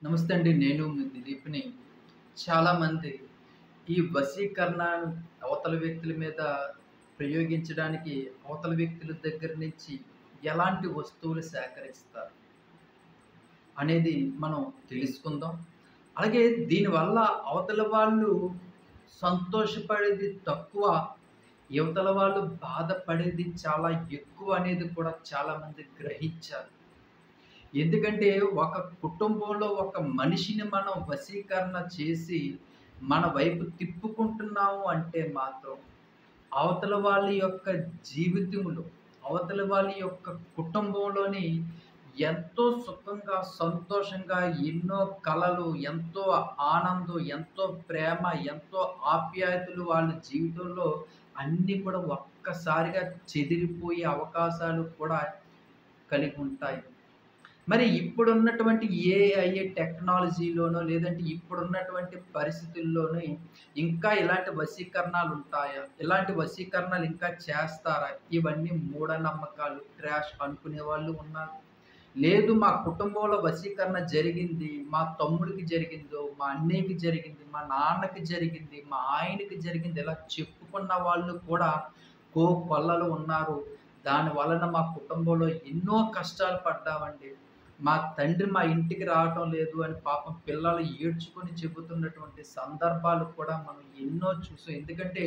నమస్తే అండి. నేను మీ దిలీప్‌ని. చాలామంది ఈ వశీకరణ అవతల వ్యక్తుల మీద ప్రయోగించడానికి అవతల వ్యక్తుల దగ్గర నుంచి ఎలాంటి వస్తువులు సేకరిస్తారు అనేది మనం తెలుసుకుందాం. అలాగే దీనివల్ల అవతల వాళ్ళు సంతోషపడేది తక్కువ, ఇవతల వాళ్ళు బాధపడేది చాలా ఎక్కువ అనేది కూడా చాలామంది గ్రహించాలి. ఎందుకంటే ఒక కుటుంబంలో ఒక మనిషిని మనం వశీకరణ చేసి మన వైపు తిప్పుకుంటున్నాము అంటే మాత్రం అవతల వాళ్ళ యొక్క జీవితంలో, అవతల వాళ్ళ యొక్క కుటుంబంలోని ఎంతో సుఖంగా, సంతోషంగా ఎన్నో కలలు, ఎంతో ఆనందం, ఎంతో ప్రేమ, ఎంతో ఆప్యాయతలు వాళ్ళ జీవితంలో అన్నీ కూడా ఒక్కసారిగా చెదిరిపోయే అవకాశాలు కూడా కలిగి ఉంటాయి. మరి ఇప్పుడున్నటువంటి ఏఐ టెక్నాలజీలోనో, లేదంటే ఇప్పుడున్నటువంటి పరిస్థితుల్లోని ఇంకా ఇలాంటి వశీకరణాలుంటాయా? ఇలాంటి వశీకరణాలు ఇంకా చేస్తారా? ఇవన్నీ మూఢనమ్మకాలు, ట్రాష్ అనుకునే వాళ్ళు ఉన్నారు. లేదు మా కుటుంబంలో వశీకరణ జరిగింది, మా తమ్ముడికి జరిగిందో, మా అన్నయ్యకి జరిగింది, మా నాన్నకి జరిగింది, మా ఆయనకి జరిగింది ఇలా చెప్పుకున్న వాళ్ళు కూడా కోకొల్లలు ఉన్నారు. దాని వలన మా కుటుంబంలో ఎన్నో కష్టాలు పడ్డామండి. మా తండ్రి మా ఇంటికి రావటం లేదు అని పాపం పిల్లలు ఏడ్చుకొని చెబుతున్నటువంటి సందర్భాలు కూడా మనం ఎన్నో చూసాం. ఎందుకంటే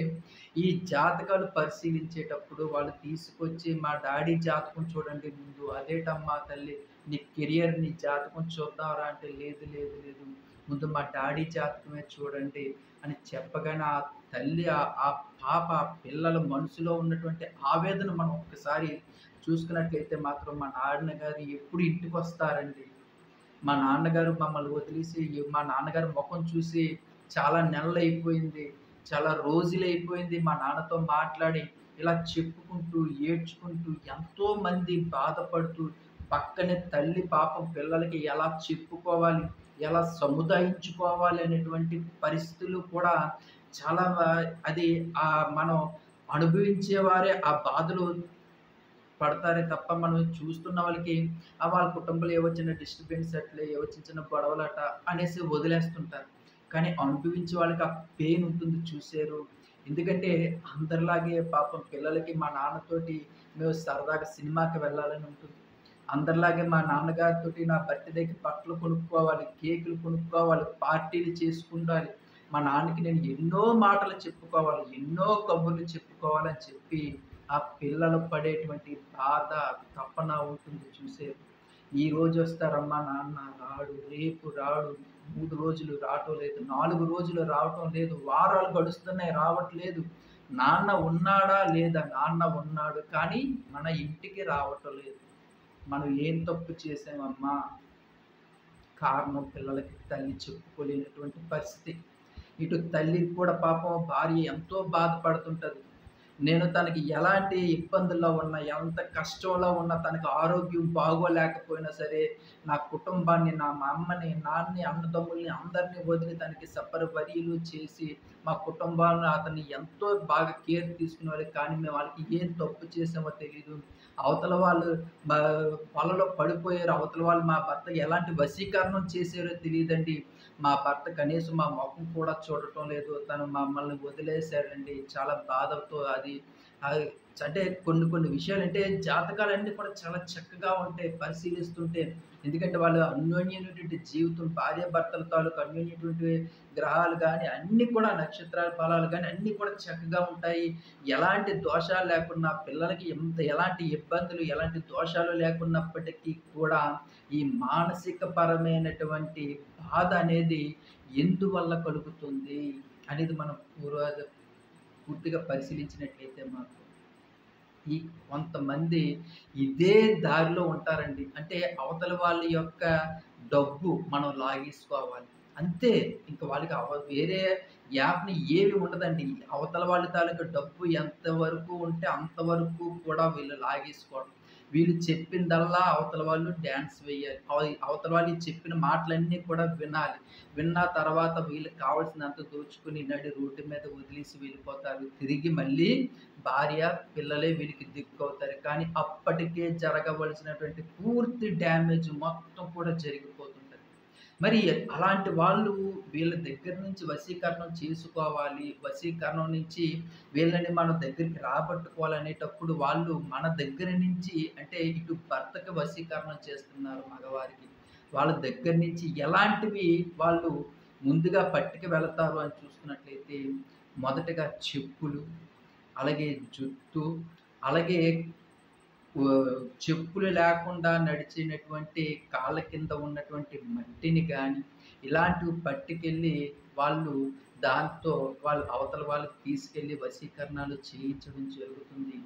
ఈ జాతకాలు పరిశీలించేటప్పుడు వాళ్ళు తీసుకొచ్చి మా డాడీ జాతకం చూడండి ముందు. అదేటమ్మా తల్లి నీ కెరియర్ నీ జాతకం చూద్దాంరా అంటే లేదు లేదు లేదు. ముందు మా డాడీ జాతకమే చూడండి అని చెప్పగానే ఆ తల్లి ఆ పాప ఆ పిల్లల మనసులో ఉన్నటువంటి ఆవేదన మనం ఒక్కసారి చూసుకున్నట్లయితే మాత్రం మా నాన్నగారు ఎప్పుడు ఇంటికొస్తారండి. మా నాన్నగారు మమ్మల్ని వదిలేసి మా నాన్నగారి మొఖం చూసి చాలా నెలలయిపోయింది. చాలా రోజులయిపోయింది మా నాన్నతో మాట్లాడి. ఇలా చెప్పుకుంటూ, ఏడ్చుకుంటూ ఎంతోమంది బాధపడుతూ పక్కనే తల్లి పాపం పిల్లలకి ఎలా చెప్పుకోవాలి, ఎలా సముదాయించుకోవాలి అనేటువంటి పరిస్థితులు కూడా చాలా అది మనం అనుభవించేవారే ఆ బాధలు పడతారే తప్ప మనం చూస్తున్న వాళ్ళకి వాళ్ళ కుటుంబంలో ఏవో చిన్న డిస్టర్బెన్స్ అట్లే ఏవో చిన్న చిన్న గొడవలట అనేసి వదిలేస్తుంటారు. కానీ అనుభవించే వాళ్ళకి ఆ పెయిన్ ఉంటుంది చూసారు. ఎందుకంటే అందరిలాగే పాపం పిల్లలకి మా నాన్నతోటి మేము సరదాగా సినిమాకి వెళ్ళాలని ఉంటుంది. అందరిలాగే మా నాన్నగారితోటి నా బర్త్‌డేకి బట్టలు కొనుక్కోవాలి, కేకులు కొనుక్కోవాలి, పార్టీలు చేసుకుండాలి. మా నాన్నకి నేను ఎన్నో మాటలు చెప్పుకోవాలి, ఎన్నో కబుర్లు చెప్పుకోవాలని చెప్పి ఆ పిల్లలు పడేటువంటి బాధ, తపన ఉంటుంది చూసేరు. ఈరోజు వస్తారమ్మా నాన్న రాడు, రేపు రాడు, 3 రోజులు రావటం లేదు, 4 రోజులు రావటం లేదు, వారాలు గడుస్తున్నాయి రావట్లేదు. నాన్న ఉన్నాడా లేదా? నాన్న ఉన్నాడు కానీ మన ఇంటికి రావటం లేదు. మనం ఏం తప్పు చేశామమ్మా? కారణం పిల్లలకి తల్లి చెప్పుకోలేనటువంటి పరిస్థితి. ఇటు తల్లి కూడా పాపం భార్య ఎంతో బాధపడుతుంటది. నేను తనకి ఎలాంటి ఇబ్బందుల్లో ఉన్నా, ఎంత కష్టంలో ఉన్నా, తనకి ఆరోగ్యం బాగోలేకపోయినా సరే, నా కుటుంబాన్ని, మా అమ్మని, నాన్నని, అన్నదమ్ముల్ని అందరిని వదిలి తనకి సపరివరీలు చేసి, మా కుటుంబాన్ని అతన్ని ఎంతో బాగా కేర్ తీసుకునేవాళ్ళు. కానీ మేము వాళ్ళకి ఏం తప్పు చేసామో తెలీదు. అవతల వాళ్ళు బ వలలో పడిపోయారు. అవతల వాళ్ళు మా భర్త ఎలాంటి వశీకరణం చేశారో తెలీదండి. మా భర్త కనీసం మా మొఖం కూడా చూడటం లేదు. తను మమ్మల్ని వదిలేసాడండి. చాలా బాధతో అది ఆహ్, అంటే కొన్ని కొన్ని విషయాలంటే జాతకాలన్నీ కూడా చాలా చక్కగా ఉంటాయి పరిశీలిస్తుంటే. ఎందుకంటే వాళ్ళు అన్యోన్యమైనటువంటి జీవితం భార్యాభర్తల తాలూకు అన్యోన్యటువంటి గ్రహాలు గాని, అన్నీ కూడా నక్షత్రాల ఫలాలు గాని అన్నీ కూడా చక్కగా ఉంటాయి. ఎలాంటి దోషాలు లేకున్నా పిల్లలకి ఎలాంటి ఇబ్బందులు, ఎలాంటి దోషాలు లేకున్నప్పటికీ కూడా ఈ మానసిక పరమైనటువంటి బాధ అనేది ఎందువల్ల కలుగుతుంది అనేది మనం పూర్తిగా పరిశీలించినట్లయితే మాత్రం ఈ కొంతమంది ఇదే దారిలో ఉంటారండి. అంటే అవతల వాళ్ళ యొక్క డబ్బు మనం లాగేసుకోవాలి. అంతే. ఇంక వాళ్ళకి వేరే యాప్‌ని ఏమి ఉండదండి. అవతల వాళ్ళ తాలూకా డబ్బు ఎంతవరకు ఉంటే అంతవరకు కూడా వీళ్ళు లాగేసుకోవడం. వీళ్ళు చెప్పిందల్లా అవతల వాళ్ళు డాన్స్ వేయాలి. అవతల వాళ్ళు చెప్పిన మాటలన్నీ కూడా వినాలి. విన్న తర్వాత వీళ్ళకి కావాల్సినంత దోచుకొని నడి రోడ్డు మీద వదిలేసి వెళ్ళిపోతారు. తిరిగి మళ్ళీ భార్య, పిల్లలే వీళ్ళకి దిక్కవుతారు. కానీ అప్పటికే జరగవలసినటువంటి పూర్తి డ్యామేజ్ మొత్తం కూడా జరిగిపోతుంటది. మరి అలాంటి వాళ్ళు వీళ్ళ దగ్గర నుంచి వశీకరణం చేసుకోవాలి. వశీకరణం నుంచి వీళ్ళని మన దగ్గరికి రాబట్టుకోవాలనేటప్పుడు వాళ్ళు మన దగ్గర నుంచి అంటే ఇటు భర్తకి వశీకరణం చేస్తున్నారు మగవారికి. వాళ్ళ దగ్గర నుంచి ఎలాంటివి వాళ్ళు ముందుగా పట్టుకు వెళతారు అని చూసుకున్నట్లయితే మొదటగా చెప్పులు, అలాగే జుత్తు, అలాగే చెప్పులు లేకుండా నడిచినటువంటి కాళ్ళ కింద ఉన్నటువంటి మట్టిని గాని, ఇలాంటివి పట్టుకెళ్ళి వాళ్ళు దాంతో వాళ్ళు అవతల వాళ్ళకి తీసుకెళ్ళి వశీకరణాలు చేయించడం జరుగుతుంది.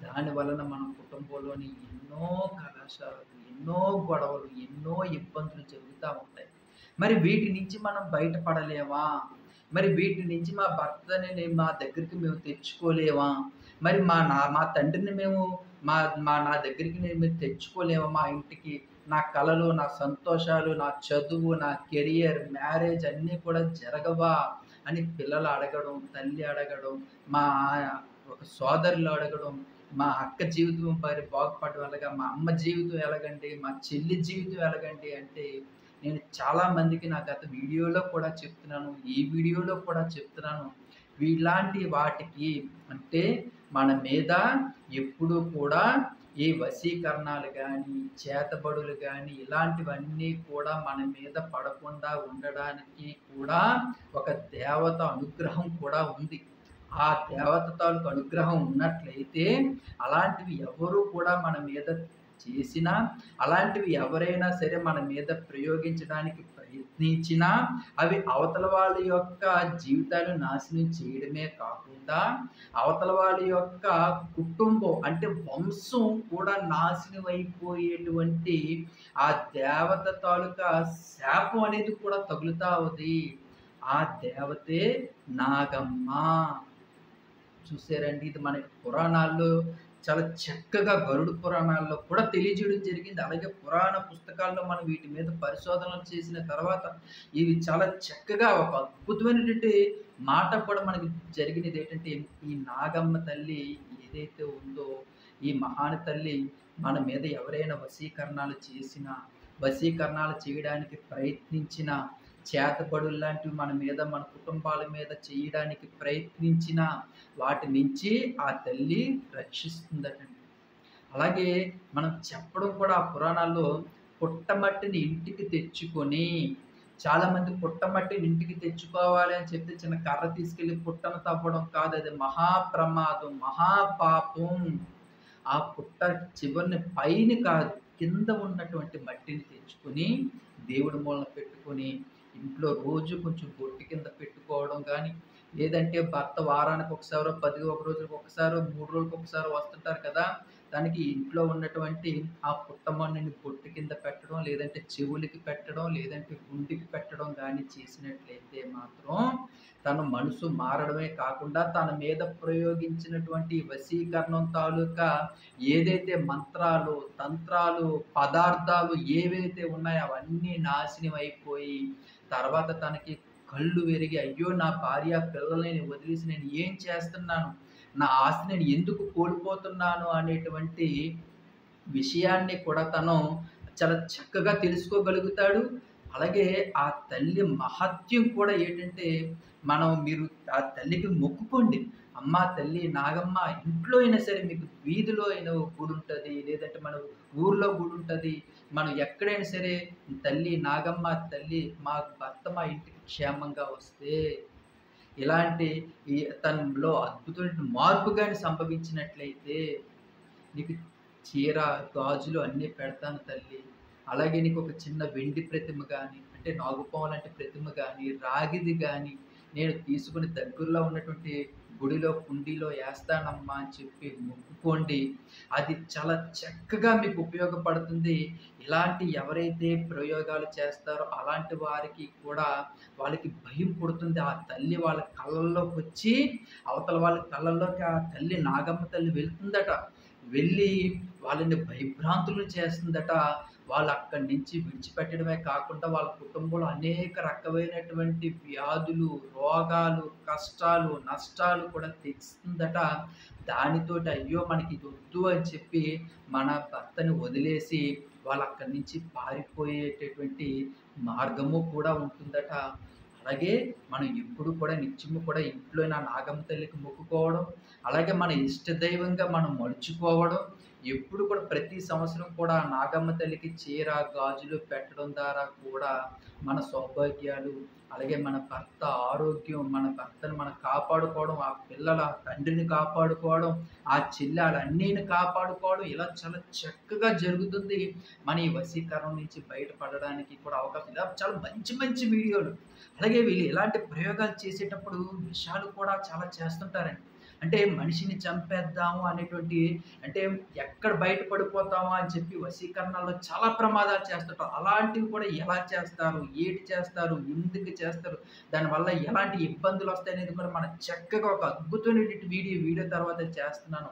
దాని వలన మన కుటుంబంలోని ఎన్నో కళాశాలలు, ఎన్నో గొడవలు, ఎన్నో ఇబ్బందులు జరుగుతా ఉంటాయి. మరి వీటి నుంచి మనం బయటపడలేమా? మరి వీటి నుంచి మా భర్తని మా దగ్గరికి మేము తెచ్చుకోలేమా? మరి మా తండ్రిని మేము మా మా నా దగ్గరికి మేము తెచ్చుకోలేమా మా ఇంటికి? నా కలలు, నా సంతోషాలు, నా చదువు, నా కెరియర్, మ్యారేజ్ అన్నీ కూడా జరగవా? అని పిల్లలు అడగడం, తల్లి అడగడం, మా ఒక సోదరులు అడగడం, మా అక్క జీవితం బాగుపడడం ఎలాగా? మా అమ్మ జీవితం ఎలాగండి? మా చెల్లి జీవితం ఎలాగండి? అంటే నేను చాలా మందికి నా గత వీడియోలో కూడా చెప్తున్నాను. ఈ వీడియోలో కూడా చెప్తున్నాను. ఇలాంటి వాటికి అంటే మన మీద ఎప్పుడూ కూడా ఈ వశీకరణాలు గానీ, చేతబడులు గానీ ఇలాంటివన్నీ కూడా మన మీద పడకుండా ఉండడానికి కూడా ఒక దేవత అనుగ్రహం కూడా ఉంది. ఆ దేవత తాలూకు అనుగ్రహం ఉన్నట్లయితే అలాంటివి ఎవరు కూడా మన మీద చేసినా, అలాంటివి ఎవరైనా సరే మన మీద ప్రయోగించడానికి ప్రయత్నించినా, అవి అవతల వాళ్ళ యొక్క జీవితాలు నాశనం చేయడమే కాకుండా, అవతల వాళ్ళ యొక్క కుటుంబం అంటే వంశం కూడా నాశనం అయిపోయేటువంటి ఆ దేవత తాలూకా శాపం అనేది కూడా తగులుతా ఉంది. ఆ దేవతే నాగమ్మ. చూసారండి, ఇది మనకి పురాణాల్లో చాలా చక్కగా గరుడ పురాణాల్లో కూడా తెలియజేయడం జరిగింది. అలాగే పురాణ పుస్తకాల్లో మనం వీటి మీద పరిశోధనలు చేసిన తర్వాత ఇవి చాలా చక్కగా ఒక అద్భుతమైనటువంటి మాట కూడా మనకి జరిగినది ఏంటంటే, ఈ నాగమ్మ తల్లి ఏదైతే ఉందో, ఈ మహాని తల్లి మన మీద ఎవరైనా వశీకరణాలు చేసినా, వశీకరణాలు చేయడానికి ప్రయత్నించినా, చేతబడులు లాంటివి మన మీద, మన కుటుంబాల మీద చేయడానికి ప్రయత్నించినా వాటి నుంచి ఆ తల్లి రక్షిస్తుందటండి. అలాగే మనం చెప్పడం కూడా ఆ పురాణాల్లో పుట్టమట్టిని ఇంటికి తెచ్చుకొని చాలామంది పుట్టమట్టిని ఇంటికి తెచ్చుకోవాలి అని చెప్తే చిన్న కర్ర తీసుకెళ్ళి పుట్టను తవ్వడం కాదు. అది మహాప్రమాదం, మహాపాపం. ఆ పుట్ట చివరిని పైన కాదు కింద ఉన్నటువంటి మట్టిని తెచ్చుకొని దేవుడి మూలన పెట్టుకొని ఇంట్లో రోజు కొంచెం బొట్టు కింద పెట్టుకోవడం కానీ, లేదంటే భర్త వారానికి ఒకసారో, 11 రోజులకు ఒకసారో, 3 రోజులకు ఒకసారో వస్తుంటారు కదా! దానికి ఇంట్లో ఉన్నటువంటి ఆ పుట్టమన్నుని బొట్టు కింద పెట్టడం, లేదంటే చెవులకి పెట్టడం, లేదంటే గుండెకి పెట్టడం గానీ చేసినట్లయితే మాత్రం తన మనసు మారడమే కాకుండా తన మీద ప్రయోగించినటువంటి వశీకరణం తాలూకా ఏదైతే మంత్రాలు, తంత్రాలు, పదార్థాలు ఏవైతే ఉన్నాయో అవన్నీ నాశనం అయిపోయి తర్వాత తనకి కళ్ళు విరిగి అయ్యో నా భార్య పిల్లల్ని వదిలేసి నేను ఏం చేస్తున్నాను, నా ఆస్తి నేను ఎందుకు కోల్పోతున్నాను అనేటువంటి విషయాన్ని కూడా తను చాలా చక్కగా తెలుసుకోగలుగుతాడు. అలాగే ఆ తల్లి మహత్యం కూడా ఏంటంటే మీరు ఆ తల్లికి మొక్కుకోండి. అమ్మ తల్లి నాగమ్మ ఇంట్లో అయినా సరే మీకు వీధిలో అయినా గుడి ఉంటుంది, లేదంటే మన ఊర్లో గుడి ఉంటుంది. మనం ఎక్కడైనా సరే తల్లి నాగమ్మ తల్లి మా భర్త మా ఇంటికి క్షేమంగా వస్తే ఇలాంటి తనలో అద్భుతమైన మార్పు గాని సంభవించినట్లయితే నీకు చీర, గాజులు అన్నీ పెడతాను తల్లి. అలాగే నీకు ఒక చిన్న వెండి ప్రతిమ గాని, అంటే నాగుపాము లాంటి ప్రతిమ గాని, రాగిది గాని నేను తీసుకొని దగ్గరలో ఉన్నటువంటి గుడిలో కుండీలో ఏస్తానమ్మా అని చెప్పి మొక్కుకోండి. అది చాలా చక్కగా మీకు ఉపయోగపడుతుంది. ఇలాంటి ఎవరైతే ప్రయోగాలు చేస్తారో అలాంటి వారికి కూడా వాళ్ళకి భయం పుడుతుంది. ఆ తల్లి వాళ్ళ కళ్ళల్లోకొచ్చి అవతల వాళ్ళ కళ్ళల్లోకి ఆ తల్లి నాగమ్మ తల్లి వెళ్తుందట. వెళ్ళి వాళ్ళని భయభ్రాంతులను చేస్తుందట. వాళ్ళు అక్కడి నుంచి విడిచిపెట్టడమే కాకుండా వాళ్ళ కుటుంబంలో అనేక రకమైనటువంటి వ్యాధులు, రోగాలు, కష్టాలు, నష్టాలు కూడా తెస్తుందట. దానితోటి అయ్యో మనకి ఇది వద్దు అని చెప్పి మన భర్తని వదిలేసి వాళ్ళు అక్కడి నుంచి పారిపోయేటటువంటి మార్గము కూడా ఉంటుందట. అలాగే మనం ఎప్పుడు కూడా నిత్యము కూడా ఇంట్లో నా నాగమ్మ తల్లికి మొక్కుకోవడం, అలాగే మన ఇష్ట దైవంగా మనం మలుచుకోవడం, ఎప్పుడు కూడా ప్రతి సంవత్సరం కూడా నాగమ్మ తల్లికి చీర, గాజులు పెట్టడం ద్వారా కూడా మన సౌభాగ్యాలు, అలాగే మన భర్త ఆరోగ్యం, మన భర్తను మనం కాపాడుకోవడం, ఆ పిల్లల తండ్రిని కాపాడుకోవడం, ఆ చెల్లి అన్నీని కాపాడుకోవడం ఇలా చాలా చక్కగా జరుగుతుంది. మన ఈ వశీకరణం నుంచి బయటపడడానికి కూడా అవకాశం ఇలా చాలా మంచి మంచి వీడియోలు. అలాగే వీళ్ళు ఇలాంటి ప్రయోగాలు చేసేటప్పుడు విషాలు కూడా చాలా చేస్తుంటారండి. అంటే మనిషిని చంపేద్దాము అనేటువంటి అంటే ఎక్కడ బయట పడిపోతామా అని చెప్పి వశీకరణలో చాలా ప్రమాదాలు చేస్తుంటారు. అలాంటివి కూడా ఎలా చేస్తారు? ఏటి చేస్తారు? ఎందుకు చేస్తారు? దానివల్ల ఎలాంటి ఇబ్బందులొస్తాయనేది కూడా మనం చక్కగా ఒక అద్భుతమైనటువంటి వీడియో తర్వాత చేస్తున్నాను.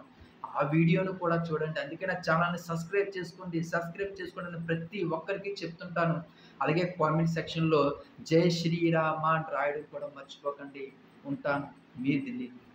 ఆ వీడియోను కూడా చూడండి. అందుకే నా ఛానెల్‌ని సబ్స్క్రైబ్ చేసుకోండి. సబ్స్క్రైబ్ చేసుకోండి అని ప్రతి ఒక్కరికి చెప్తుంటాను. అలాగే కామెంట్ సెక్షన్‌లో జై శ్రీరామ అని రాయడం కూడా మర్చిపోకండి. ఉంటాను. మీ దిలీప్.